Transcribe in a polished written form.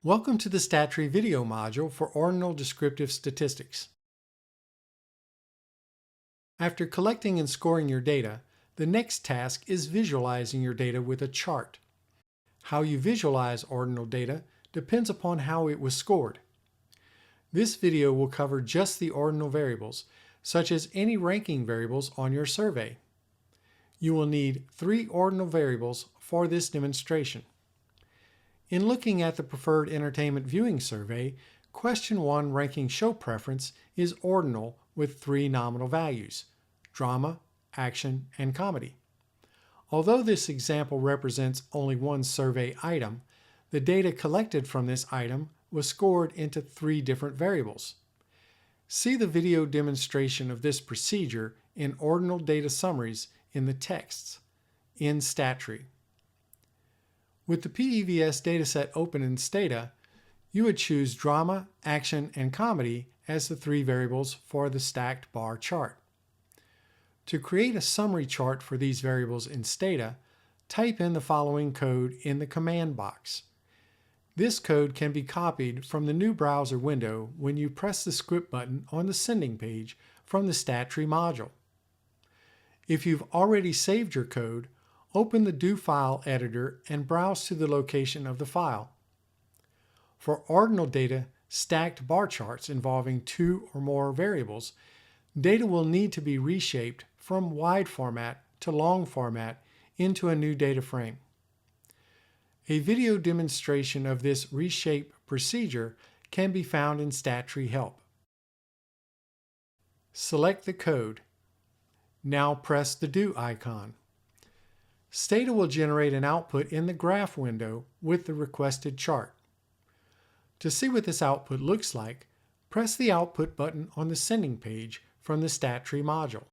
Welcome to the StatTree video module for Ordinal Descriptive Statistics. After collecting and scoring your data, the next task is visualizing your data with a chart. How you visualize ordinal data depends upon how it was scored. This video will cover just the ordinal variables, such as any ranking variables on your survey. You will need 3 ordinal variables for this demonstration. In looking at the Preferred Entertainment Viewing Survey, Question 1 ranking show preference is ordinal with 3 nominal values: drama, action, and comedy. Although this example represents only one survey item, the data collected from this item was scored into 3 different variables. See the video demonstration of this procedure in Ordinal Data Summaries in the texts in StatTree. With the PEVS dataset open in Stata, you would choose drama, action, and comedy as the 3 variables for the stacked bar chart. To create a summary chart for these variables in Stata, type in the following code in the command box. This code can be copied from the new browser window when you press the script button on the sending page from the StatTree module. If you've already saved your code, open the Do File editor and browse to the location of the file. For ordinal data stacked bar charts involving 2 or more variables, data will need to be reshaped from wide format to long format into a new data frame. A video demonstration of this reshape procedure can be found in StatTree Help. Select the code. Now press the Do icon. Stata will generate an output in the graph window with the requested chart. To see what this output looks like, press the Output button on the sending page from the StatTree module.